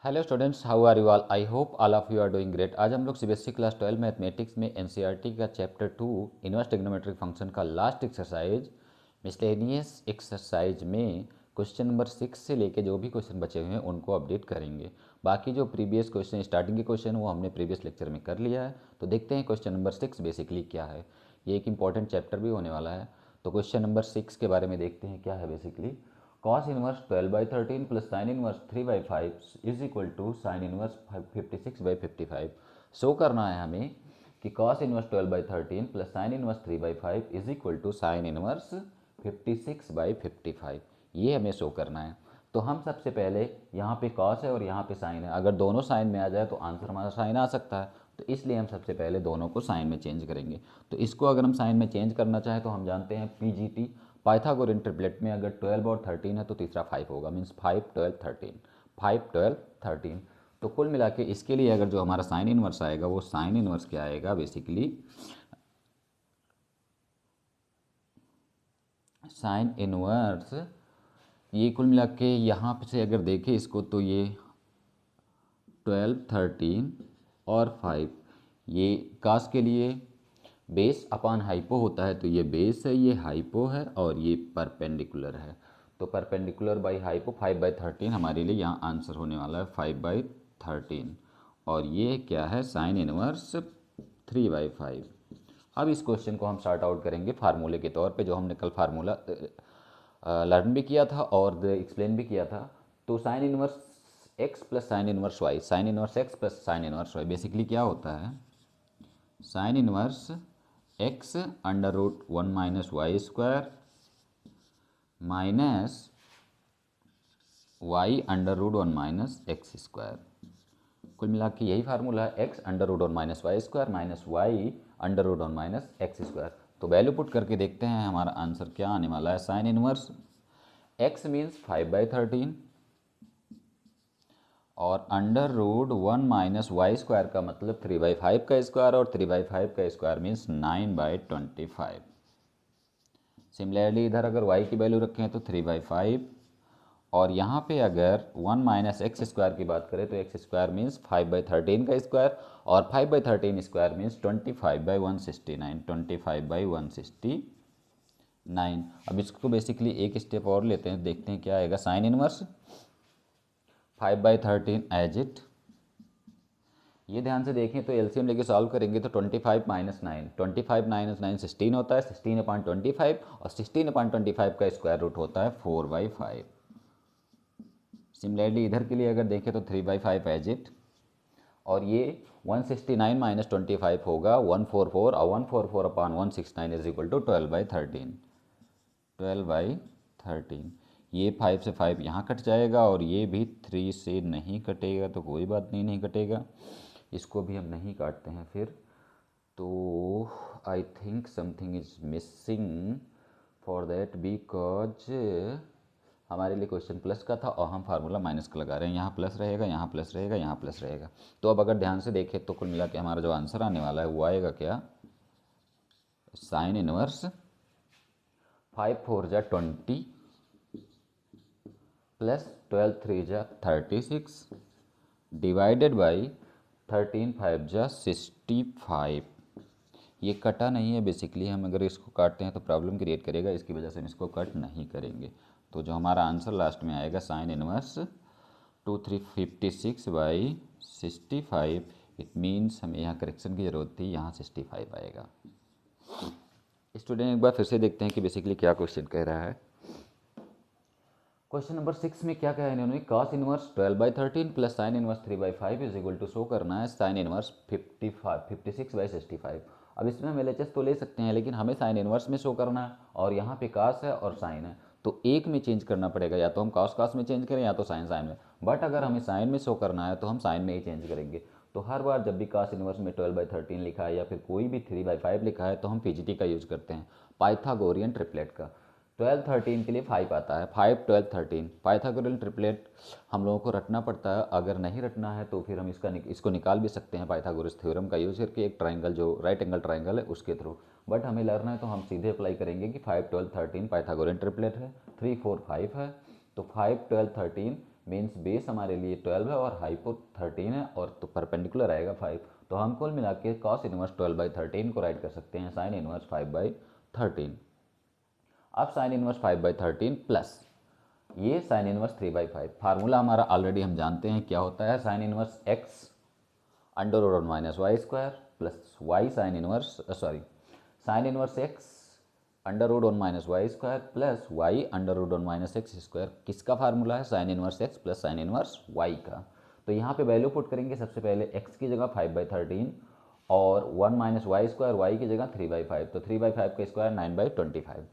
Hello students, how are you all? I hope all of you are doing great. आज हम लोग CBSE class 12 mathematics में NCERT का chapter 2 inverse trigonometric function का last exercise miscellaneous exercise में question number 6 से लेके जो भी क्वेश्चन बचे हुए हैं उनको अपडेट करेंगे। बाकी जो प्रीवियस क्वेश्चन स्टार्टिंग के क्वेश्चन वो हमने प्रीवियस लेक्चर में कर लिया है। तो देखते हैं क्वेश्चन नंबर 6 बेसिकली क्या है। ये एक इंपॉर्टेंट चैप्टर भी होने वाला है। तो क्वेश्चन नंबर 6 के बारे में देखते हैं क्या है basically. cos inverse 12/13 plus sine inverse 3/5 is equal to sine inverse 56/55। Show करना है हमें कि cos inverse 12/13 plus sine inverse 3/5 is equal to sine inverse 56/55। ये हमें शो करना है। तो हम सबसे पहले यहाँ पे cos है और यहाँ पे साइन है। अगर दोनों साइन में आ जाए तो आंसर हमारा साइन आ सकता है। तो इसलिए हम सबसे पहले दोनों को साइन में चेंज करेंगे। तो इसको अगर हम साइन में चेंज करना चाहें तो हम जानते हैं पीजीटी पाइथागोरियन ट्रिपलेट में अगर 12 और 13 है तो तीसरा 5 होगा, मीन्स 5 12 13 5 12 13। तो कुल मिला के इसके लिए अगर जो हमारा साइन इनवर्स आएगा वो साइन इनवर्स क्या आएगा बेसिकली, साइन इनवर्स ये कुल मिला के यहाँ से अगर देखें इसको तो ये 12 13 और 5 ये कास के लिए बेस अपान हाइपो होता है। तो ये बेस है, ये हाइपो है और ये परपेंडिकुलर है। तो परपेंडिकुलर बाई हाइपो 5/13 हमारे लिए यहाँ आंसर होने वाला है 5/13। और ये क्या है, साइन इनवर्स 3/5। अब इस क्वेश्चन को हम सॉर्ट आउट करेंगे फार्मूले के तौर पे, जो हमने कल फार्मूला लर्न भी किया था और एक्सप्लेन भी किया था। तो sine inverse X plus sine inverse Y, sine inverse X plus sine inverse Y basically क्या होता है, sine inverse X under root 1 minus Y square minus Y under root 1 minus x square. कुल मिला के यही फार्मूला है, X under root 1 minus Y square minus Y under root 1 minus x square. तो value put करके देखते हैं हमारा आंसर क्या आने वाला है। साइन इनवर्स एक्स मीन्स 5/13 और under root 1 minus Y square का मतलब 3/5 का स्क्वायर और 3/5 का स्क्वायर मीन्स 9/25। सिमिलरली इधर अगर y की वैल्यू रखें तो 3/5 और यहाँ पे अगर 1 माइनस एक्स स्क्वायर की बात करें तो एक्स स्क्वायर मीन्स 5/13 का स्क्वायर और 5/13 स्क्वायर मीन्स 25/169 25/169। अब इसको बेसिकली एक स्टेप और लेते हैं, देखते हैं क्या आएगा। साइन इनवर्स 5/13 एज इट, ये ध्यान से देखें तो एलसीएम लेके सॉल्व करेंगे तो 25 माइनस 9, 25 माइनस 9 16 होता है, 16/25 और 16/25 का स्क्वायर रूट होता है 4/5। सिमिलरली इधर के लिए अगर देखें तो 3/5 एज इट और ये 169 माइनस 25 होगा 144 और 144 अपान 169 इज इक्वल टू 12/13 12/13। ये 5 से 5 यहाँ कट जाएगा और ये भी 3 से नहीं कटेगा, तो कोई बात नहीं, नहीं कटेगा। इसको भी हम नहीं काटते हैं फिर। तो I think something is missing for that because हमारे लिए क्वेश्चन प्लस का था और हम फार्मूला माइनस का लगा रहे हैं। यहाँ प्लस रहेगा, यहाँ प्लस रहेगा, यहाँ प्लस रहेगा। तो अब अगर ध्यान से देखें तो कुल मिला के हमारा जो आंसर आने वाला है वो आएगा क्या, साइन इनवर्स 5 4 जा 20 प्लस 12 3 जा 36 डिवाइडेड बाई 13 5 जा 65। ये कटा नहीं है बेसिकली, हम अगर इसको काटते हैं तो प्रॉब्लम क्रिएट करेगा, इसकी वजह से हम इसको कट नहीं करेंगे। तो जो हमारा आंसर लास्ट में आएगा साइन इनवर्स 2356/65। इट मीन्स हमें यहाँ करेक्शन की ज़रूरत थी, यहाँ 65 आएगा। स्टूडेंट एक बार फिर से देखते हैं कि बेसिकली क्या क्वेश्चन कह रहा है। क्वेश्चन नंबर 6 में क्या कहा है इन्होंने, cos inverse 12/13 plus sine inverse 3/5 is equal to show करना है साइन इनवर्स 56/65। अब इसमें हम LHS तो ले सकते हैं लेकिन हमें साइन इनवर्स में शो करना है और यहाँ पे कास है और साइन है, तो एक में चेंज करना पड़ेगा, या तो हम कास में चेंज करें या तो साइन साइन में। बट अगर हमें साइन में शो करना है तो हम साइन में ही चेंज करेंगे। तो हर बार जब भी कास इनवर्स में 12/13 लिखा है या फिर कोई भी 3/5 लिखा है तो हम पीजीटी का यूज़ करते हैं, पाइथागोरियन ट्रिपलेट का। 12 13 के लिए 5 आता है, 5 12 13 पाइथागोरियन ट्रिपलेट हम लोगों को रटना पड़ता है। अगर नहीं रटना है तो फिर हम इसको निकाल भी सकते हैं पाइथागोरस थ्योरम का यूज़ करके, एक ट्राइंगल जो राइट एंगल ट्राइंगल है उसके थ्रू। बट हमें लर्न है तो हम सीधे अप्लाई करेंगे कि 5 12 13 पाइथागोरियन ट्रिपलेट है, 3 4 5 है। तो 5 12 13 मीन्स बेस हमारे लिए 12 है और हाइपो 13 है, और तो परपेंडिकुलर आएगा 5। तो हम कुल मिला के कॉस इनवर्स 12/13 को राइट कर सकते हैं साइन इनवर्स 5/13। अब साइन इनवर्स 5/13 प्लस ये साइन इनवर्स 3/5। फार्मूला हमारा ऑलरेडी हम जानते हैं क्या होता है, sine inverse X under root minus Y square plus Y sine inverse sine inverse X under root one minus Y square plus Y under root one minus x square. किसका formula है, sine inverse X plus sine inverse Y का। तो यहाँ पे value put करेंगे, सबसे पहले x की जगह 5/13 और 1 माइनस वाई स्क्वायर, वाई की जगह 3/5, तो 3/5 का स्क्वायर 9/25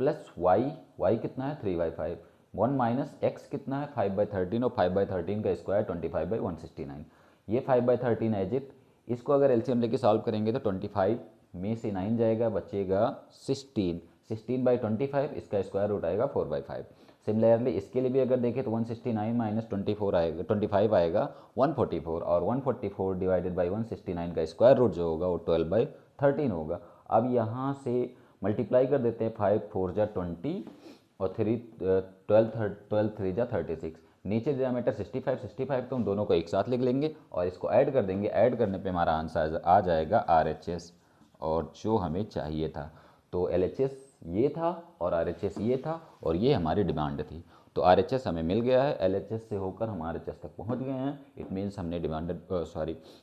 प्लस वाई कितना है 3/5, 1 माइनस एक्स कितना है 5/13 और 5/13 का स्क्वायर 25/169। ये 5/13 एज इट, इसको अगर एलसीएम लेके सॉल्व करेंगे तो 25 में से 9 जाएगा, बचेगा 16, 16/25, इसका स्क्वायर रूट आएगा 4/5। सिमिलरली इसके लिए भी अगर देखें तो 169 माइनस 24 आएगा, 25 आएगा 144, और 144 डिवाइडेड बाई 169 का स्क्वायर रूट जो होगा वो 12/13 होगा। अब यहाँ से मल्टीप्लाई कर देते हैं, 5 4 जा 20 और 12 3 जा 36, नीचे डिनोमिनेटर 65 तो हम दोनों को एक साथ लिख लेंगे और इसको ऐड कर देंगे। ऐड करने पे हमारा आंसर आ जाएगा RHS, और जो हमें चाहिए था। तो LHS ये था और RHS ये था, और ये हमारी डिमांड थी। तो RHS हमें मिल गया है, LHS से होकर हम RHS तक पहुंच गए हैं। इट मीन्स हमने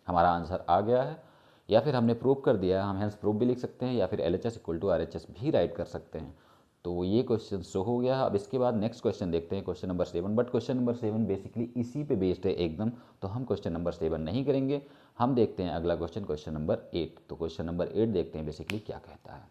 हमारा आंसर आ गया है, या फिर हमने प्रूव कर दिया है। हम हेंस प्रूफ भी लिख सकते हैं, या फिर LHS इक्वल टू RHS भी राइट कर सकते हैं। तो ये क्वेश्चन शो हो गया। अब इसके बाद नेक्स्ट क्वेश्चन देखते हैं, question number 7। But question number 7 basically इसी पे बेस्ड है एकदम, तो हम क्वेश्चन नंबर 7 नहीं करेंगे। हम देखते हैं अगला क्वेश्चन, क्वेश्चन नंबर 8। तो क्वेश्चन नंबर 8 देखते हैं बेसिकली क्या कहता है।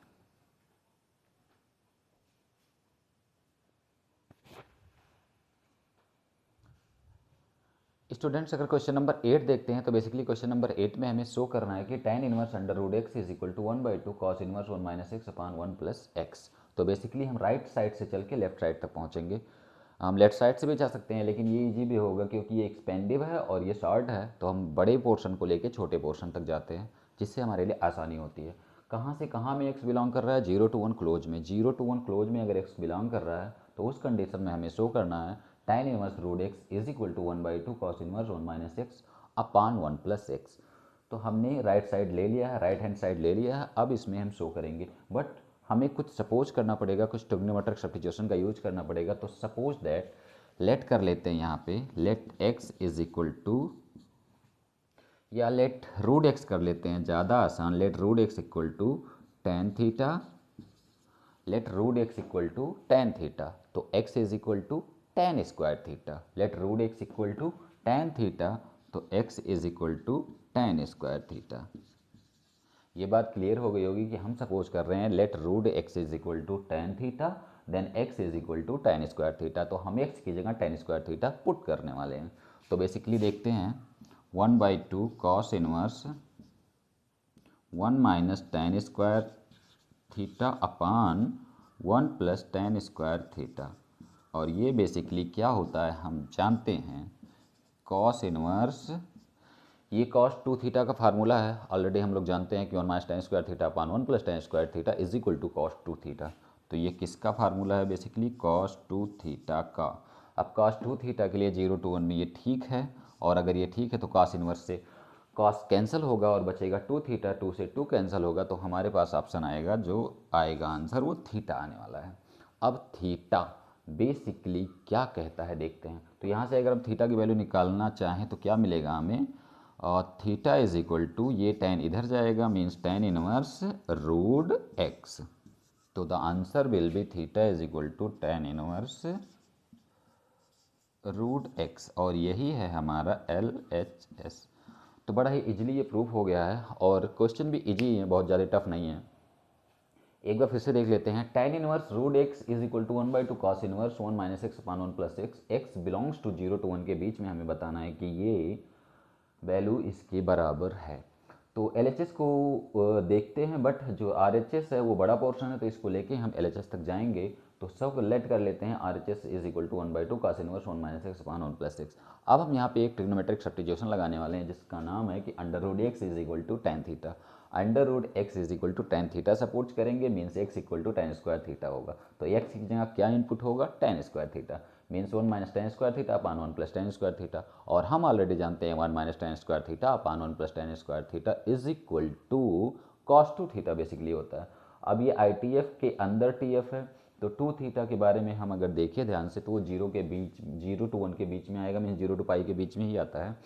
स्टूडेंट्स अगर क्वेश्चन नंबर 8 देखते हैं तो बेसिकली क्वेश्चन नंबर 8 में हमें शो करना है कि tan inverse under root x is equal to 1/2 cos inverse 1 minus X upon 1 plus X. तो बेसिकली हम राइट साइड से चल के लेफ्ट साइड तक पहुंचेंगे। हम लेफ्ट साइड से भी जा सकते हैं, लेकिन ये इजी भी होगा क्योंकि ये एक्सपेंडिव है और ये शॉर्ट है, तो हम बड़े पोर्शन को लेके छोटे पोर्शन तक जाते हैं, जिससे हमारे लिए आसानी होती है। कहाँ से कहाँ में एक्स बिलोंग कर रहा है, 0 to 1 क्लोज में। 0 to 1 क्लोज में अगर एक्स बिलोंग कर रहा है तो उस कंडीशन में हमें शो करना है tan inverse root x is equal to 1/2 cos inverse 1 minus X upon 1 plus X. तो हमने राइट साइड ले लिया है, राइट हैंड साइड ले लिया है। अब इसमें हम शो करेंगे, बट हमें कुछ सपोज करना पड़ेगा, कुछ ट्रिग्नोमेट्रिक सब्स्टिट्यूशन का यूज करना पड़ेगा। तो सपोज दैट लेट कर लेते हैं यहाँ पे, let x is equal to, या लेट रूट एक्स कर लेते हैं, ज़्यादा आसान। Let root x equal to tan theta, let root x equal to tan theta. तो x is equal to tan square theta. Let root x equal to tan theta, तो x is equal to tan square theta. ये बात clear हो गई होगी कि हम suppose कर रहे हैं let root x is equal to tan theta, then X is equal to tan square theta. तो हम एक्स की जगह टेन स्क्वायर थीटा पुट करने वाले हैं। तो बेसिकली देखते हैं 1/2 cos inverse 1 minus tan square theta upon 1 plus tan square theta. और ये बेसिकली क्या होता है हम जानते हैं, cos इनवर्स, ये cos 2 थीटा का फार्मूला है। ऑलरेडी हम लोग जानते हैं कि 1 minus tan square theta upon 1 plus tan square theta is equal to cos 2 theta. तो ये किसका फार्मूला है, बेसिकली cos 2 थीटा का। अब cos 2 थीटा के लिए 0 to 1 में ये ठीक है, और अगर ये ठीक है तो cos इनवर्स से cos कैंसिल होगा और बचेगा 2 थीटा, 2 से 2 कैंसिल होगा, तो हमारे पास ऑप्शन आएगा, जो आएगा आंसर वो थीटा आने वाला है। अब थीटा बेसिकली क्या कहता है देखते हैं। तो यहाँ से अगर हम थीटा की वैल्यू निकालना चाहें तो क्या मिलेगा हमें, और थीटा इज इक्वल टू, ये टेन इधर जाएगा, means tan inverse root x. तो the answer will be theta is equal to tan inverse root x, और यही है हमारा LHS। तो बड़ा ही इजीली ये प्रूफ हो गया है, और क्वेश्चन भी इजी है, बहुत ज़्यादा टफ नहीं है। एक बार फिर से देख लेते हैं। tan inverse root x is equal to 1/2 cos inverse 1 minus X upon 1 plus X. X belongs to 0 to 1 के बीच में हमें बताना है कि ये वैल्यू इसके बराबर है। तो LHS को देखते हैं, बट जो RHS है वो बड़ा पोर्शन है, तो इसको लेके हम LHS तक जाएंगे। तो सब लेट कर लेते हैं, RHS is equal to 1/2 cos inverse 1 minus X upon 1 plus X. अब हम यहाँ पे एक ट्रिग्नोमेट्रिक सब्स्टिट्यूशन लगाने वाले हैं, जिसका नाम है कि under root x is equal to tan theta. Under root x is equal to tan theta support करेंगे, means x equal to tan square theta होगा। तो एक्स की जगह क्या इनपुट होगा, tan square theta, means 1 minus tan square theta upon 1 plus tan square theta. और हम ऑलरेडी जानते हैं 1 minus tan square theta upon 1 plus tan square theta is equal to cos two theta basically होता है। अब ये I T F के अंदर टी एफ है, तो टू थीटा के बारे में हम अगर देखें ध्यान से तो वो जीरो के बीच, 0 to 1 के बीच में आएगा, मीन्स 0 to पाई के बीच में ही आता है,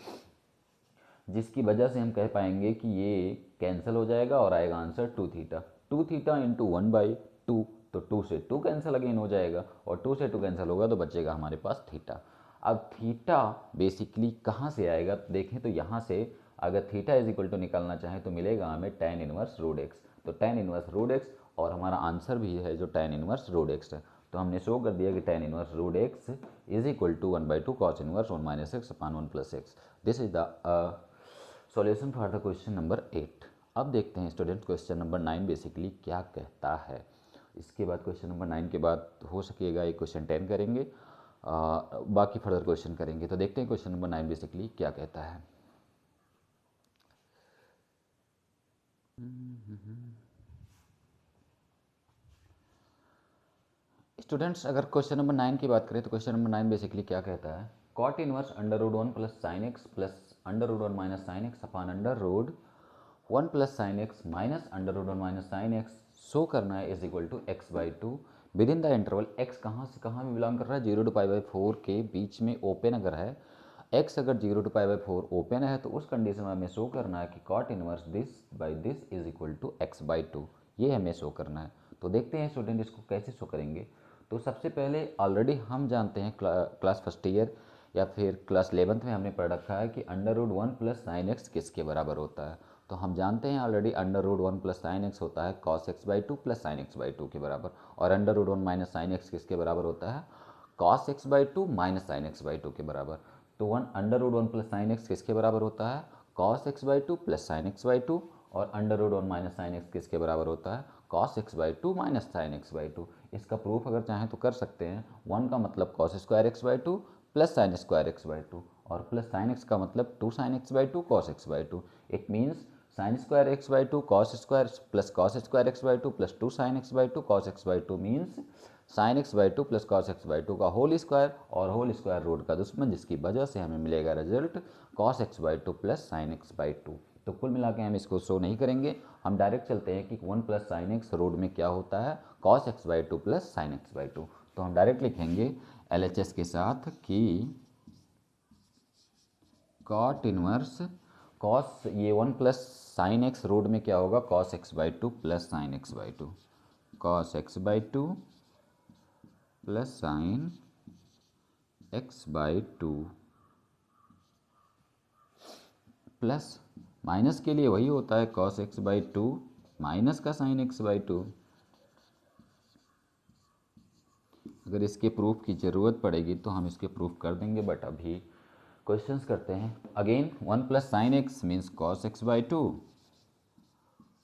जिसकी वजह से हम कह पाएंगे कि ये कैंसिल हो जाएगा और आएगा answer two theta. Two theta into 1/2, तो 2 से 2 कैंसिल अगेन हो जाएगा और 2 से 2 कैंसिल होगा तो बचेगा हमारे पास थीटा। अब थीटा बेसिकली कहाँ से आएगा देखें तो यहाँ से अगर थीटा इज इक्वल टू निकालना चाहें तो मिलेगा हमें tan इनवर्स रूट एक्स। तो tan इनवर्स रूट एक्स और हमारा आंसर भी है जो tan इनवर्स रूट एक्स है। तो हमने शो कर दिया कि tan inverse root x is equal to 1/2 cos inverse 1 minus x upon 1 plus X. This is the solution for the question number 8। अब देखते हैं स्टूडेंट क्वेश्चन नंबर 9 बेसिकली क्या कहता है। इसके बाद क्वेश्चन नंबर 9 के बाद हो सकेगा एक क्वेश्चन 10 करेंगे, बाकी फर्दर क्वेश्चन करेंगे। तो देखते हैं क्वेश्चन नंबर 9 बेसिकली क्या कहता है। स्टूडेंट्स अगर क्वेश्चन नंबर 9 की बात करें तो क्वेश्चन नंबर 9 बेसिकली क्या कहता है, cot inverse under root 1 plus sine x plus under root 1 minus sine x upon under root 1 plus sine x minus under root 1 minus sine x show करना है is equal to x/2 within the interval. x कहाँ से कहाँ में belong कर रहा है, 0 to π/4 के बीच में ओपन अगर है, x अगर 0 to π/4 ओपन है तो उस कंडीशन में हमें शो करना है कि cot inverse this by this is equal to x/2, ये हमें शो करना है। तो देखते हैं स्टूडेंट इसको कैसे शो करेंगे। तो सबसे पहले ऑलरेडी हम जानते हैं क्लास फर्स्ट ईयर या फिर क्लास 11th में हमने पढ़ रखा है कि under root 1 plus sine x किसके बराबर होता है। तो हम जानते हैं already under root 1 plus sine x होता है cos x/2 plus sine x/2 के बराबर, और under root 1 minus sine x किसके बराबर होता है, cos x/2 minus sine x/2 के बराबर। तो under root 1 plus sine x किसके बराबर होता है, cos x/2 plus sine x/2, और under root 1 minus sine x किसके बराबर होता है, cos x/2 minus sine x/2। इसका प्रूफ अगर चाहें तो कर सकते हैं। 1 का मतलब cos square x/2 plus sine square x/2, और प्लस साइन एक्स का मतलब 2 sine x/2 cos x/2। It means sine square x/2 cos square plus cos square x/2 plus 2 sine x/2 cos x/2 means sine x/2 plus cos x/2 का whole square, और whole square root का दुश्मन, जिसकी वजह से हमें मिलेगा result cos x/2 plus sine x/2। तो कुल मिला के हम इसको शो नहीं करेंगे, हम डायरेक्ट चलते हैं कि 1 प्लस साइन एक्स रूट में क्या होता है, cos x/2 plus sine x/2। तो हम डायरेक्ट लिखेंगे LHS के साथ कि कॉट इनवर्स कॉस ये 1 प्लस साइन एक्स रूट में क्या होगा, cos x/2 plus sine x/2, cos x/2 plus sine x/2 plus minus के लिए वही होता है कॉस x/2 माइनस का साइन x/2। अगर इसके प्रूफ की ज़रूरत पड़ेगी तो हम इसके प्रूफ कर देंगे, बट अभी क्वेश्चंस करते हैं। Again 1 plus sine x means cos x/2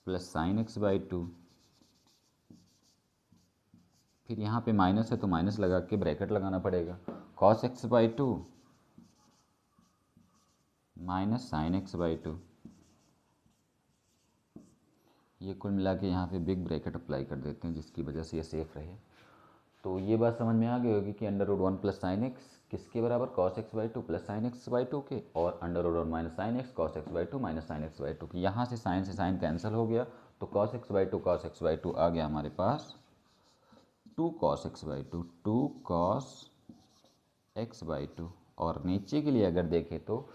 plus sine x/2, फिर यहाँ पे माइनस है तो माइनस लगा के ब्रैकेट लगाना पड़ेगा, cos x/2 minus sine x/2। ये कुल मिला के यहाँ पे बिग ब्रैकेट अप्लाई कर देते हैं जिसकी वजह से ये सेफ रहे। तो ये बात समझ में आ गई होगी कि under root 1 plus sine x किसके बराबर, cos x/2 plus sine x/2 के, और under root 1 minus sine x cos x/2 minus sine x/2 के। यहाँ से साइन कैंसिल हो गया तो कॉस x/2 आ गया हमारे पास 2 कॉस x/2, 2 कॉस x/2। और नीचे के लिए अगर देखें तो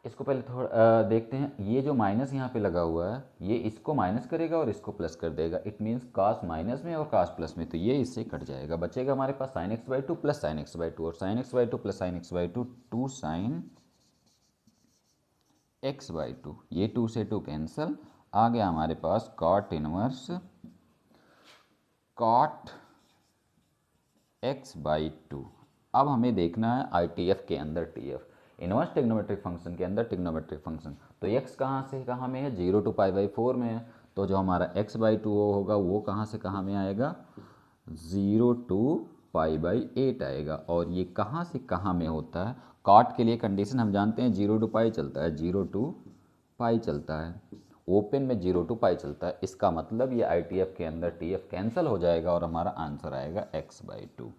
इसको पहले थोड़ा देखते हैं। ये जो माइनस यहाँ पे लगा हुआ है ये इसको माइनस करेगा और इसको प्लस कर देगा, इट मीन्स कॉस माइनस में और कॉस प्लस में, तो ये इससे कट जाएगा, बचेगा हमारे पास sign x/2 plus sine x/2, और sign x/2 plus sine x/2 2 sine x/2, ये 2 से 2 कैंसिल, आ गया हमारे पास कॉट इनवर्स कॉट x/2। अब हमें देखना है ITF के अंदर TF, इनवर्स ट्रिग्नोमेट्रिक फंक्शन के अंदर ट्रिग्नोमेट्रिक फंक्शन। तो x कहाँ से कहाँ में है, 0 to π/4 में है, तो जो हमारा x/2 होगा वो कहाँ से कहाँ में आएगा, 0 to π/8 आएगा। और ये कहाँ से कहाँ में होता है, कॉट के लिए कंडीशन हम जानते हैं 0 to π चलता है, 0 to π चलता है। ओपन में 0 to पाई चलता है। इसका मतलब ये ITF के अंदर TF कैंसिल हो जाएगा और हमारा आंसर आएगा x/2,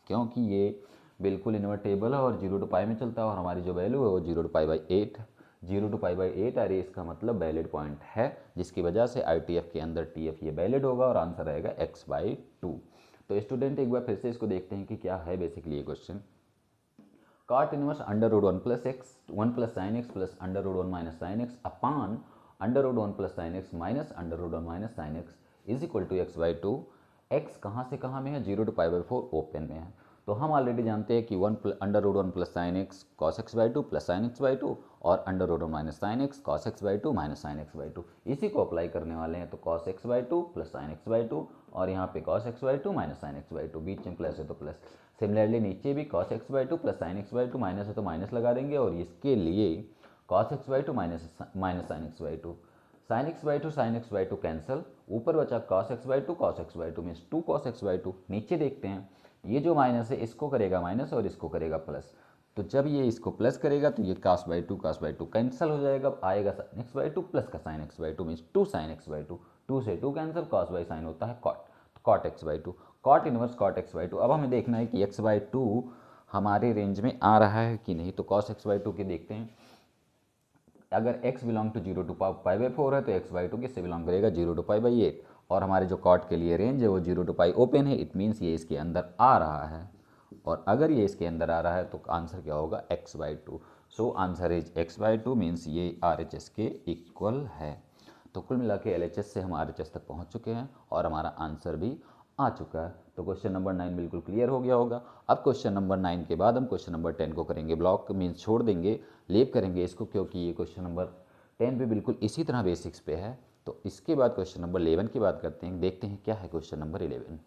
क्योंकि ये बिल्कुल इन्वर्टेबल है और 0 to पाई में चलता है और हमारी जो वैल्यू है वो 0 to पाई/8 0 to पाई/8 आ रही है। इसका मतलब वैलिड पॉइंट है, जिसकी वजह से ITF के अंदर TF ये वैलिड होगा और आंसर आएगा x/2। तो स्टूडेंट एक बार फिर से इसको देखते हैं कि क्या है बेसिकली ये question. cot inverse under root 1 plus x 1 plus sine x plus under root 1 minus sine x upon under root 1 plus sine x minus under root 1 minus sine x is equal to x/2। X कहाँ से कहाँ में है, 0 to पाई/4 open में है। तो हम already जानते हैं कि under root 1 plus sine x cos x/2 plus sine x/2 और under root 1 minus sine x cos x/2 minus sine x/2, इसी को अप्लाई करने वाले हैं। तो cos x/2 plus sine x/2 और यहाँ पे cos x/2 minus sine x/2, बीच में प्लस है तो प्लस। सिमिलरली नीचे भी cos x/2 plus sine x/2 minus है तो माइनस लगा देंगे और इसके लिए cos x/2 minus sine x/2, sine x/2 sine x/2 cancel, ऊपर बचा cos x/2 means 2 cos x/2। नीचे देखते हैं ये जो माइनस है इसको करेगा माइनस और इसको करेगा प्लस, तो जब ये इसको प्लस करेगा तो ये cos/2 कैंसिल हो जाएगा, आएगा sin x/2 प्लस का sin x/2 means 2 sin x/2, 2 से 2 कैंसिल, cos बाई साइन होता है cot x/2, cot inverse cot x/2। अब हमें देखना है कि x/2 हमारे रेंज में आ रहा है कि नहीं। तो cos x/2 के देखते हैं, अगर x बिलोंग टू 0 to पाई/4 है तो x/2 किससे बिलोंग करेगा, 0 to पाई/8, और हमारे जो cot के लिए रेंज है वो 0 to पाई ओपन है, इट मीन्स ये इसके अंदर आ रहा है। और अगर ये इसके अंदर आ रहा है तो आंसर क्या होगा, x/2। So answer is x/2 means ये RHS के इक्वल है। तो कुल मिला के LHS से हम RHS तक पहुंच चुके हैं और हमारा आंसर भी आ चुका है। तो क्वेश्चन नंबर 9 बिल्कुल क्लियर हो गया होगा। अब क्वेश्चन नंबर 9 के बाद हम क्वेश्चन नंबर 10 को करेंगे ब्लॉक, मीन्स छोड़ देंगे, लीव करेंगे इसको, क्योंकि ये क्वेश्चन नंबर 10 भी बिल्कुल इसी तरह बेसिक्स पे है। तो इसके बाद क्वेश्चन नंबर 11 की बात करते हैं, देखते हैं क्या है क्वेश्चन नंबर 11।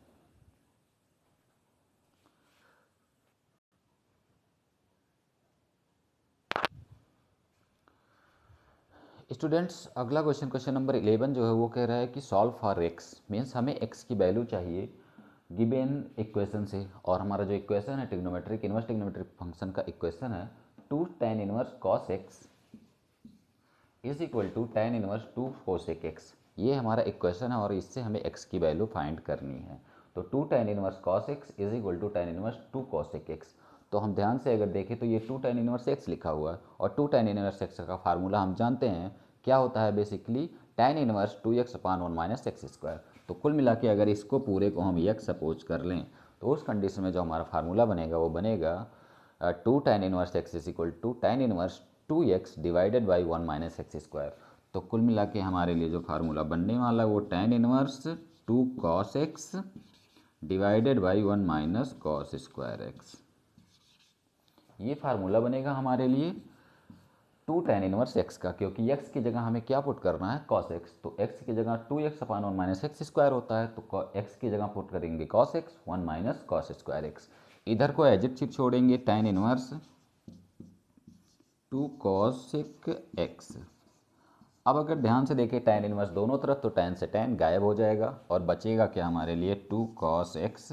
स्टूडेंट्स अगला क्वेश्चन नंबर 11 जो है वो कह रहा है कि सॉल्व फॉर x, मीन्स हमें x की वैल्यू चाहिए गिवन इक्वेशन से, और हमारा जो इक्वेशन है ट्रिग्नोमेट्रिक इनवर्स ट्रिग्नोमेट्रिक फंक्शन का इक्वेशन है 2 tan inverse cos x is equal to tan inverse 2 cosec x। ये हमारा इक्वेशन है और इससे हमें x की वैल्यू फाइंड करनी है। तो 2 tan inverse cos x is equal to tan inverse 2 cosec x। तो हम ध्यान से अगर देखें तो ये 2 tan इनवर्स x लिखा हुआ है और 2 tan इनवर्स x का फार्मूला हम जानते हैं क्या होता है, basically tan inverse 2x upon 1 minus x square. तो कुल मिला के अगर इसको पूरे को हम x सपोज कर लें तो उस कंडीशन में जो हमारा फार्मूला बनेगा वो बनेगा 2 tan inverse x is equal to tan inverse 2x divided by 1 minus x square. तो कुल मिला के हमारे लिए जो फार्मूला बनने वाला है वो tan inverse 2 cos x divided by 1 minus cos square x, ये फार्मूला बनेगा हमारे लिए 2 tan इनवर्स x का, क्योंकि x की जगह हमें क्या पुट करना है, cos x। तो x की जगह 2x upon 1 minus x square होता है, तो x की जगह पुट करेंगे cos x 1 minus cos square x। इधर को एज इट इज छोड़ेंगे tan इनवर्स 2 cosec x। अब अगर ध्यान से देखें tan इनवर्स दोनों तरफ, तो tan से tan गायब हो जाएगा और बचेगा क्या हमारे लिए 2 cos x।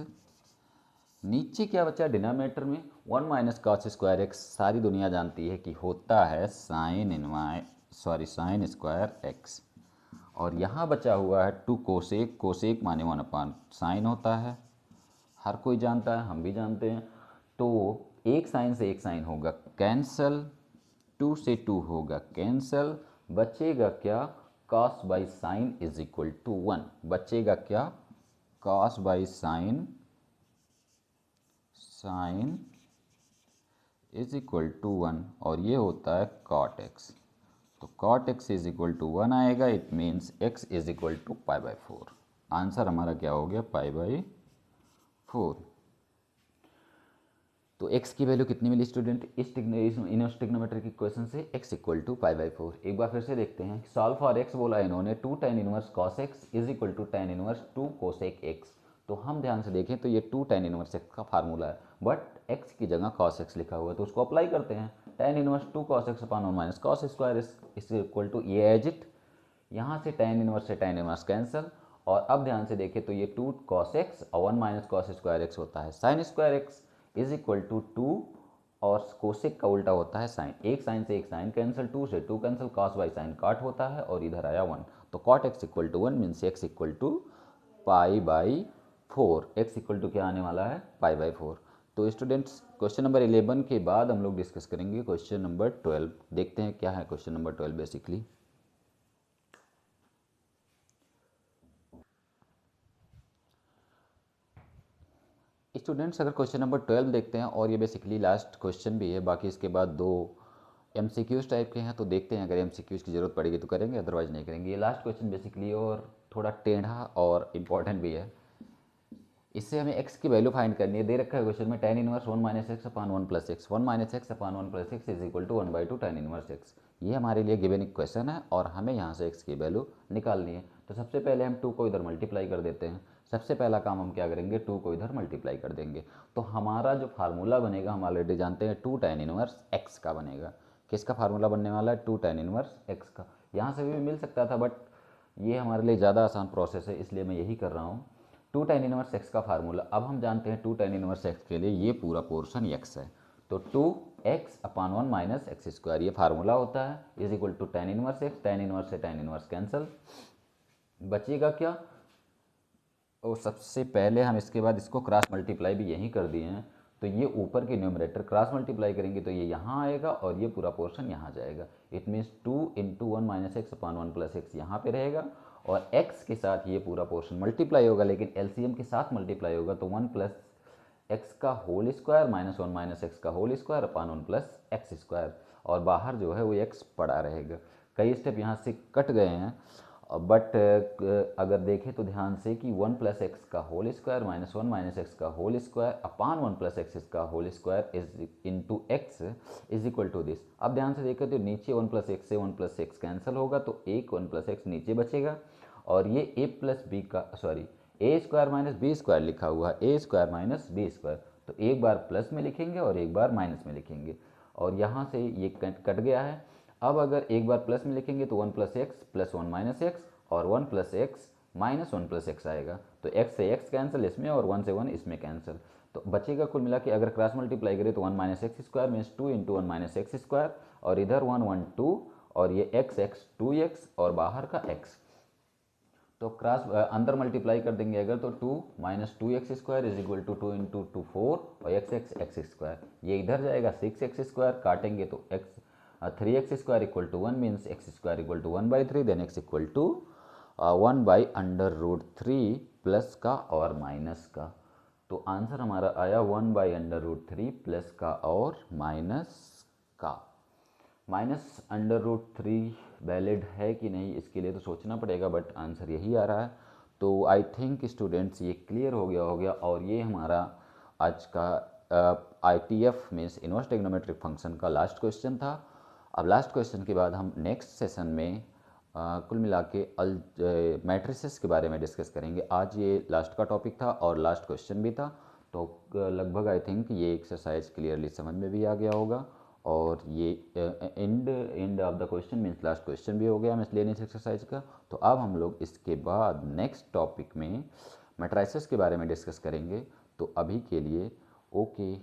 नीचे क्या बचा डिनोमिनेटर में 1 माइनस कॉस स्क्वायर एक्स, सारी दुनिया जानती है कि होता है साइन स्क्वायर एक्स, और यहाँ बचा हुआ है 2 कोसेक, कोसेक माने 1 अपान साइन होता है, हर कोई जानता है, हम भी जानते हैं। तो एक साइन से एक साइन होगा कैंसल, 2 से 2 होगा कैंसल, बचेगा क्या, cos by sine is equal to 1, बचेगा क्या, cos by sine is equal to 1, और ये होता है cot x। तो cot x is equal to 1 आएगा, it means x is equal to पाई/4। आंसर हमारा क्या हो गया, पाई/4। तो x की वैल्यू कितनी मिली स्टूडेंट, इस इनवर्स ट्रिग्नोमेट्रिक इक्वेशन से x इक्वल टू पाई/4। एक बार फिर से देखते हैं, सॉल्व फॉर x बोला इन्होंने 2 tan inverse cos x is equal to tan inverse 2 cosec x। तो हम ध्यान से देखें तो ये 2 tan इनवर्स x का फार्मूला है, बट x की जगह cos x लिखा हुआ है, तो उसको अप्लाई करते हैं। tan inverse 2 cos x upon 1 minus cos square is equal to ये एज इट, यहाँ से tan इनवर्स से tan इनवर्स कैंसिल, और अब ध्यान से देखें तो ये 2 cos x और 1 माइनस कॉस स्क्वायर एक्स होता है sine square x is equal to 2 और कोसेक का उल्टा होता है साइन। एक साइन से एक साइन कैंसिल, 2 से 2 कैंसिल, कॉस बाई साइन काट होता है और इधर आया 1। तो cot x equal to 1 means x equal to pi by 4। X equal to क्या आने वाला है, पाई बाई 4। तो स्टूडेंट्स क्वेश्चन नंबर 11 के बाद हम लोग डिस्कस करेंगे क्वेश्चन नंबर 12। देखते हैं क्या है क्वेश्चन नंबर 12 बेसिकली। स्टूडेंट्स अगर क्वेश्चन नंबर 12 देखते हैं, और ये बेसिकली लास्ट क्वेश्चन भी है, बाकी इसके बाद 2 MCQs टाइप के हैं, तो देखते हैं अगर MCQs की ज़रूरत पड़ेगी तो करेंगे, अदरवाइज नहीं करेंगे। ये लास्ट क्वेश्चन बेसिकली और थोड़ा टेढ़ा और इम्पॉर्टेंट भी है। इससे हमें x की वैल्यू फाइंड करनी है। दे रखा है क्वेश्चन में tan inverse 1 minus x upon 1 plus x, 1 minus x upon 1 plus x is equal to 1/2 tan inverse x. ये हमारे लिए गिवन एक क्वेश्चन है और हमें यहाँ से x की वैल्यू निकालनी है। तो सबसे पहले हम 2 को इधर मल्टीप्लाई कर देते हैं। सबसे पहला काम हम क्या करेंगे, 2 को इधर मल्टीप्लाई कर देंगे। तो हमारा जो फार्मूला बनेगा हम ऑलरेडी जानते हैं, 2 tan इनवर्स एक्स का बनेगा। किसका फार्मूला बनने वाला है, 2 tan इनवर्स एक्स का। यहाँ से भी मिल सकता था बट ये हमारे लिए ज़्यादा आसान प्रोसेस है, इसलिए मैं यही कर रहा हूँ। 2 tan इनवर्स एक्स का फार्मूला अब हम जानते हैं। 2 tan इनवर्स एक्स के लिए ये पूरा पोर्शन एक्स है, तो 2x upon 1 minus x square ये फार्मूला होता है, is equal to tan inverse x. tan inverse से tan इनवर्स कैंसिल, बचेगा क्या। और सबसे पहले हम इसके बाद इसको क्रॉस मल्टीप्लाई भी यहीं कर दिए हैं, तो ये ऊपर के न्यूमरेटर क्रॉस मल्टीप्लाई करेंगे तो ये यहाँ आएगा और ये पूरा पोर्शन यहाँ जाएगा। It means 2 into 1 minus x upon 1 plus x यहाँ पर रहेगा और x के साथ ये पूरा पोर्शन मल्टीप्लाई होगा, लेकिन एलसीएम के साथ मल्टीप्लाई होगा, तो 1 प्लस एक्स का whole square minus 1 minus x का whole square upon 1 plus x square, और बाहर जो है वो x पड़ा रहेगा। कई स्टेप यहाँ से कट गए हैं, बट अगर देखें तो ध्यान से कि 1 प्लस एक्स का whole square minus 1 minus x का whole square upon 1 plus x का whole square is into x is equal to this. अब ध्यान से देखें तो नीचे 1 प्लस एक्स से 1 प्लस एक्स कैंसिल होगा, तो एक 1 प्लस एक्स नीचे बचेगा और ये a प्लस बी का ए स्क्वायर माइनस बी स्क्वायर लिखा हुआ है, ए स्क्वायर माइनस बी स्क्वायर। तो एक बार प्लस में लिखेंगे और एक बार माइनस में लिखेंगे, और यहाँ से ये कट गया है। अब अगर एक बार प्लस में लिखेंगे तो 1 plus x plus 1 minus x और 1 plus x minus 1 plus x आएगा, तो x से x कैंसिल इसमें और 1 से 1 इसमें कैंसिल, तो बचेगा कुल मिला के अगर क्रॉस मल्टीप्लाई करें तो 1 minus x square means 2 into 1 minus x square, और इधर 1 1 2 और ये x 2x और बाहर का x। तो क्रॉस अंदर मल्टीप्लाई कर देंगे अगर तो 2 minus 2x square is equal to 2 into 2 4 और x स्क्वायर, ये इधर जाएगा 6x स्क्वायर, काटेंगे तो x 3x square equal to 1 means x square equal to 1/3, then x equal to 1/√3 plus का और माइनस का। तो आंसर हमारा आया 1/√3 प्लस का और माइनस का। माइनस √3 वैलिड है कि नहीं इसके लिए तो सोचना पड़ेगा, बट आंसर यही आ रहा है। तो आई थिंक स्टूडेंट्स ये क्लियर हो गया और ये हमारा आज का ITF means inverse trigonometric function का लास्ट क्वेश्चन था। अब लास्ट क्वेश्चन के बाद हम नेक्स्ट सेशन में कुल मिला के मैट्रिसेस के बारे में डिस्कस करेंगे। आज ये लास्ट का टॉपिक था और लास्ट क्वेश्चन भी था, तो लगभग आई थिंक ये एक्सरसाइज क्लियरली समझ में भी आ गया होगा, और ये end of the question means last question भी हो गया मिसलेनियस एक्सरसाइज का। तो अब हम लोग इसके बाद नेक्स्ट टॉपिक में मैट्रिसेस के बारे में डिस्कस करेंगे। तो अभी के लिए ओके।